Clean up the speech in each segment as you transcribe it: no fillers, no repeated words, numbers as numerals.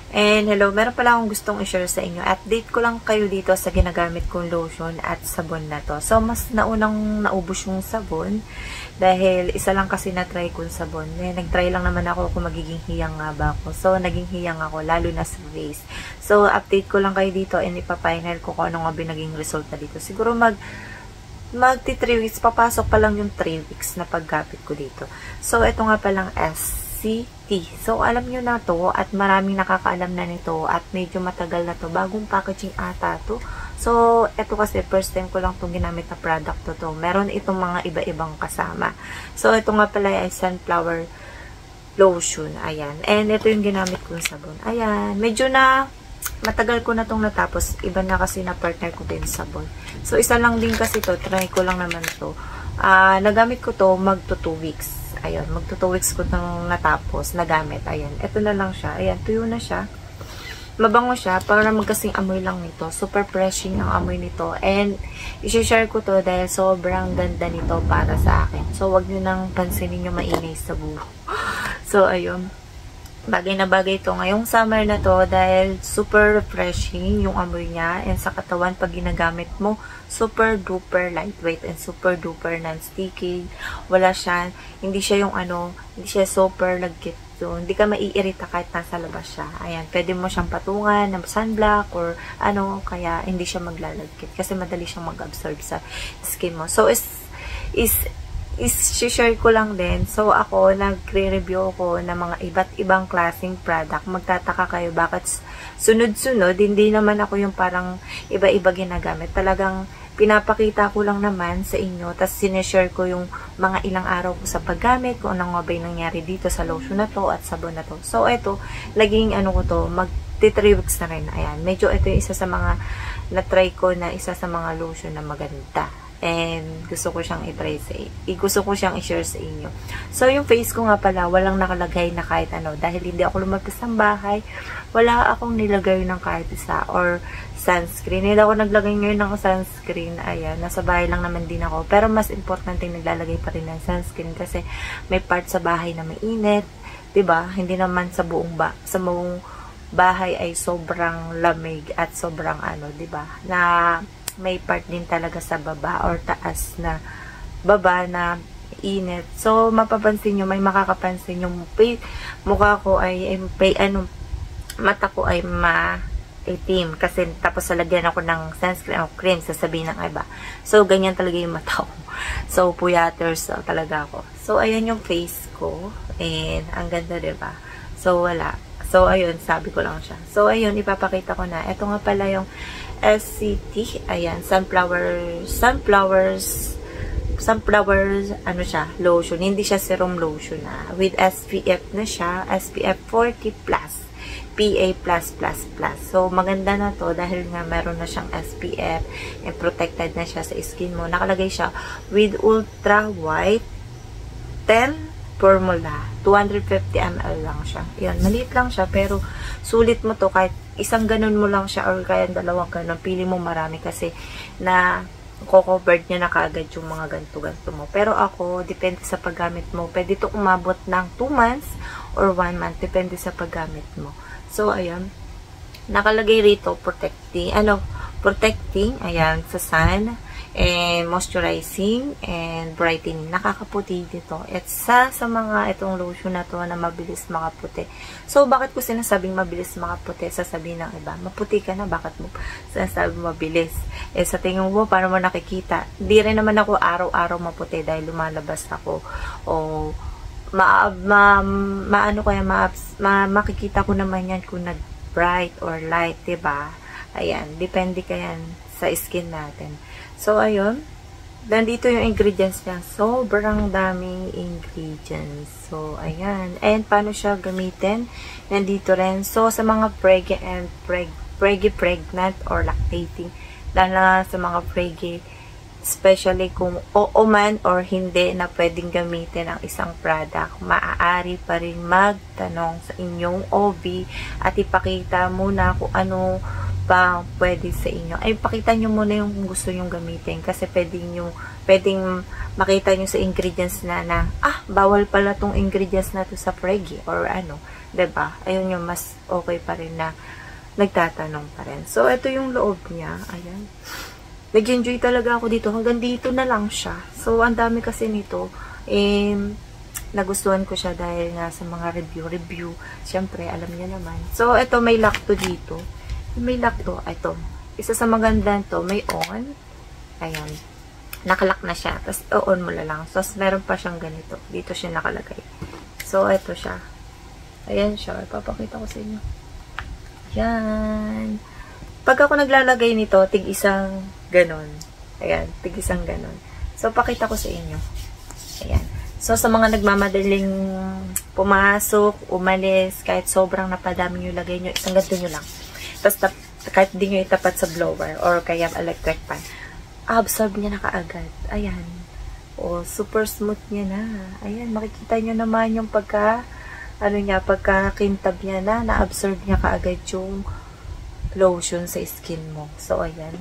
And hello, meron pala akong gustong i-share sa inyo. Update ko lang kayo dito sa ginagamit kong lotion at sabon na to. So, mas naunang naubos yung sabon dahil isa lang kasi na-try kong sabon. Nag-try lang naman ako kung magiging hiyang nga ba ako. So, naging hiyang ako, lalo na sa face. So, update ko lang kayo dito and ipapainal ko kung ano nga binaging resulta dito. Siguro magti 3 weeks, papasok pa lang yung 3 weeks na paggamit ko dito. So, ito nga palang SCT. So, alam nyo na to at maraming nakakaalam na nito at medyo matagal na to. Bagong packaging ata to. So, ito kasi first time ko lang itong ginamit na product to. Meron itong mga iba-ibang kasama. So, ito nga pala ay sunflower lotion. Ayan. And ito yung ginamit kong sabon. Ayan. Medyo na matagal ko na itong natapos. Iba na kasi na partner ko din sabon. So, isa lang din kasi to. Try ko lang naman to. Nagamit ko to magto 2 weeks. Ayun, magto 2 weeks ko itong natapos, nagamit. Ayan, ito na lang siya. Ayan, tuyo na siya. Mabango siya, para magkasing amoy lang nito. Super refreshing ang amoy nito. And, isi-share ko to dahil sobrang ganda nito para sa akin. So, wag nyo nang pansinin yung mainay sa buho. So, ayun. Bagay na bagay ito ngayong summer na to dahil super refreshing yung amoy niya. And sa katawan, pag ginagamit mo, super duper lightweight and super duper non-sticky. Wala siya, hindi siya yung hindi siya super lagkit. So, hindi ka maiirita kahit nasa labas siya. Ayan, pwede mo siyang patungan ng sunblock or kaya hindi siya maglalagkit kasi madali siyang mag-absorb sa skin mo. So, share ko lang din. So, ako, nagre-review ko ng mga iba't ibang klaseng product. Magtataka kayo, bakit sunod-sunod, hindi naman ako yung parang iba-iba ginagamit. Talagang pinapakita ko lang naman sa inyo, tapos sineshare ko yung mga ilang araw ko sa paggamit, kung ano nga ba yung nangyari dito sa lotion na to at sabon na to. So, ito, laging ko to, magti 3 weeks na rin. Ayan, medyo ito yung isa sa mga na-try ko na isa sa mga lotion na maganda. And gusto ko siyang i-share sa inyo. So, yung face ko nga pala, walang nakalagay na kahit dahil hindi ako lumabas ng bahay, wala akong nilagay ng kahit isa or sunscreen. Hindi ako naglagay ngayon ng sunscreen. Ayan, nasa bahay lang naman din ako. Pero mas importante naglalagay pa rin ng sunscreen kasi may part sa bahay na mainit. 'Di ba? Hindi naman sa buong bahay ay sobrang lamig at sobrang 'di ba? Na may part din talaga sa baba or taas na baba na init. So, mapapansin nyo, may makakapansin yung mukha ko ay mata ko ay maitim. Kasi tapos salagyan ako ng sunscreen o cream, sasabihin ng iba. So, ganyan talaga yung mata ko. So, puyaters talaga ako. So, ayan yung face ko. And, ang ganda, diba? So, wala. So, ayun, sabi ko lang siya. So, ayun, ipapakita ko na. Ito nga pala yung SCT. Ayan, sunflowers, siya, lotion. Hindi siya serum lotion na. With SPF na siya. SPF 40+. PA+++. So, maganda na to dahil nga meron na siyang SPF and protected na siya sa skin mo. Nakalagay siya with ultra white 10 formula. 250 ml lang siya. Yan, maliit lang siya pero sulit mo to kahit isang ganun mo lang siya or kaya dalawang ganun. Pili mo marami kasi na covered niya na kaagad yung mga ganto-ganto mo. Pero ako, depende sa paggamit mo. Pwede ito umabot ng 2 months or 1 month. Depende sa paggamit mo. So, ayan. Nakalagay rito, protecting, ayan, sa sun, and moisturizing, and brightening. Nakakaputi dito. Sa mga itong lotion na to na mabilis makaputi. So, bakit ko sinasabing mabilis makaputi? Sasabihin ng iba, maputi ka na, bakit mo sinasabing mabilis? Sa tingin mo, paano mo nakikita? Di rin naman ako araw-araw maputi dahil lumalabas ako. O, makikita ko naman yan kung nag-bright or light, diba? Ayan, depende ka yan sa skin natin. So, ayun. Nandito yung ingredients niya. Sobrang daming ingredients. So, ayan. And, paano siya gamitin? Nandito rin. So, sa mga pregnant or lactating, lalo sa mga especially kung oo man or hindi na pwedeng gamitin ang isang product, maaari pa rin magtanong sa inyong OB at ipakita muna kung ano pa pwede sa inyo. Ay, pakita nyo muna yung gusto nyong gamitin. Kasi pwedeng makita nyo sa ingredients na bawal pala tong ingredients na to sa Pregi. Or ano, 'di ba? Ayun yung mas okay pa rin na nagtatanong pa rin. So, ito yung loob niya. Ayan. Nag-enjoy talaga ako dito. Hanggang dito na lang siya. So, ang dami kasi nito. Nagustuhan ko siya dahil nga sa mga review. Siyempre, alam niya naman. So, ito may lock to dito. May lock to. Ito. Isa sa maganda to, may on. Ayan. Nakalock na siya. Tapos, on mo lang. So, meron pa siyang ganito. Dito siya nakalagay. So, ito siya. Ayan siya. Ipapakita ko sa inyo. Yan. Pag ako naglalagay nito, tig-isang ganon. Ayan, tig-isang ganon. So, pakita ko sa inyo. Ayan. So, sa mga nagmamadaling pumasok, umalis, kahit sobrang napadami nyo lagay nyo, isang ganito nyo lang. Tapos, kahit di nyo itapat sa blower or kaya electric fan, absorb niya na kaagad. Ayan. O, super smooth niya na. Ayan, makikita nyo naman yung pagkakintab niya na-absorb niya kaagad yung lotion sa skin mo. So, ayan.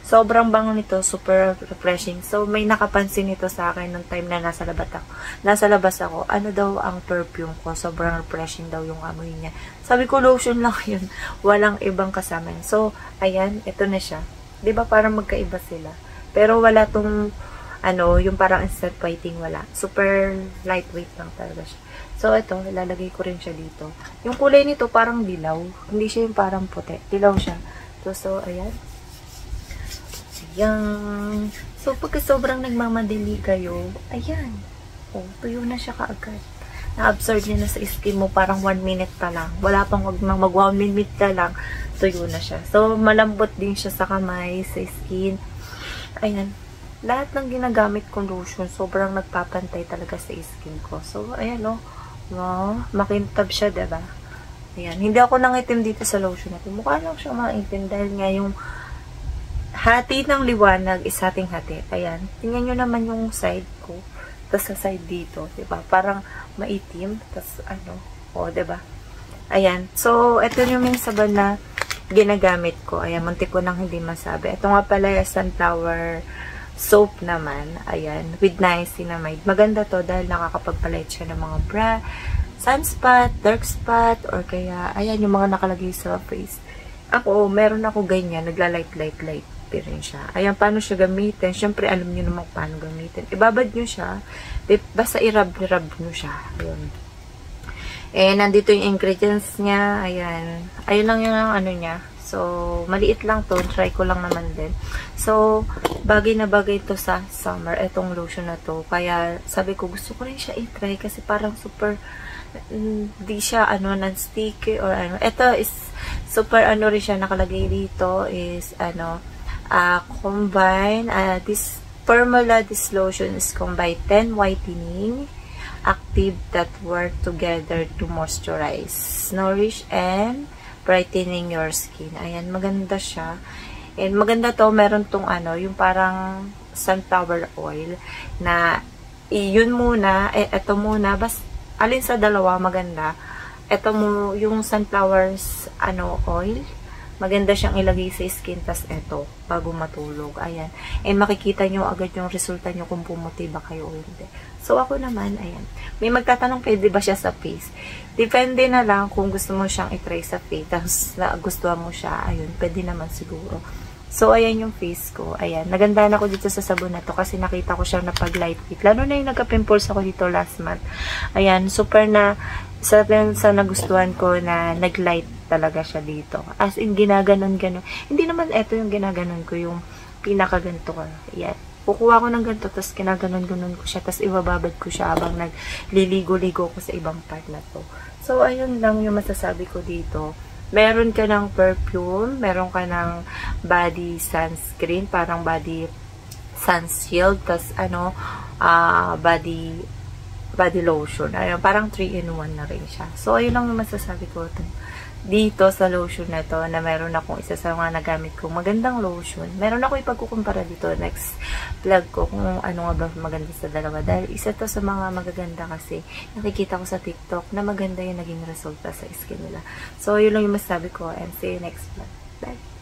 Sobrang bango nito. Super refreshing. So, may nakapansin nito sa akin nung time na nasa labas ako. Ano daw ang perfume ko? Sobrang refreshing daw yung amoy niya. Sabi ko, lotion lang yun. Walang ibang kasama. So, ayan. Ito na siya. Diba parang magkaiba sila? Pero wala tong, yung parang instant whitening, wala. Super lightweight lang talaga siya. So, ito, ilalagay ko rin siya dito. Yung kulay nito parang dilaw. Hindi siya yung parang puti. Dilaw siya. So, ayan. Ayan. So, pagka sobrang nagmamadali kayo, ayan. Oh, tuyo na siya kaagad. Na-absorb niya na sa skin mo parang 1 minute pa lang. Wala pang mag 1 minute na lang, tuyo na siya. So, malambot din siya sa kamay, sa skin. Ayan. Lahat ng ginagamit kong lotion, sobrang nagpapantay talaga sa skin ko. So, ayan, oh. Wow, makintab siya, diba? Ayan. Hindi ako nangitim dito sa lotion natin. Mukha lang siya maitim dahil nga yung hati ng liwanag is hating hati. Ayan. Tingnan nyo naman yung side ko. Tapos sa side dito, diba? Parang maitim. Tapos diba? Ayan. So, ito yung sabon na ginagamit ko. Ayan, muntik ko nang hindi masabi. Ito nga pala yung sunflower soap naman, ayan, with niacinamide. Maganda to dahil nakakapagpalight siya ng mga sunspot, dark spot, or kaya, ayan, yung mga nakalagay sa face. Ako, meron ako ganyan, nagla-light rin siya. Ayan, paano siya gamitin? Siyempre, alam niyo naman paano gamitin. Ibabad nyo siya, basta i-rub nyo siya. Ayun. Nandito yung ingredients niya, ayan. Ayun lang yung niya. So, maliit lang to. Try ko lang naman din. So, bagay na bagay to sa summer. Etong lotion na to. Kaya, sabi ko, gusto ko rin siya i-try. Kasi parang super, di siya, non-sticky or Ito is, super, rin siya, nakalagay dito is, combine, this formula, this lotion is combined 10 whitening, active that work together to moisturize, nourish, and brightening your skin. Ayan, maganda siya. And maganda to, meron tong yung parang sunflower oil na yun muna, ito muna, alin sa dalawa maganda. Ito mo, yung sunflowers oil, maganda siyang ilagay sa skin, tas ito, bago matulog. Ayan. And makikita nyo agad yung resulta nyo kung pumuti ba kayo o hindi. So, ako naman, ayan. May magtatanong, pwede ba siya sa face? Depende na lang kung gusto mo siyang itry sa face. Tapos, gustuhan mo siya, ayun, pwede naman siguro. So, ayan yung face ko. Ayan. Nagandaan ako dito sa sabon na to kasi nakita ko siya na pag-lightweight. Lalo na yung nagka-pimples ako dito last month. Ayan, super na, sa nagustuhan ko na nag-light talaga siya dito. As in, ginaganon-ganon. Hindi naman ito yung ginaganon ko, yung pinakaganto ko. Ayan. Kukuha ko ng ganito, tapos kinaganon-ganon ko siya, tapos ibababad ko siya habang nagliligo-ligo ko sa ibang part na to. So, ayun lang yung masasabi ko dito. Meron ka ng perfume, meron ka ng body sunscreen, parang body sun shield, tapos body lotion. Ayun, parang 3-in-1 na rin siya. So, ayun lang yung masasabi ko dito sa lotion na to, na meron akong isa sa mga nagamit kong magandang lotion. Meron ako ipagkukumpara dito next vlog ko kung ano nga ba maganda sa dalawa. Dahil isa to sa mga magaganda kasi nakikita ko sa TikTok na maganda yung naging resulta sa skin nila. So, yun lang yung masasabi ko and see you next vlog. Bye!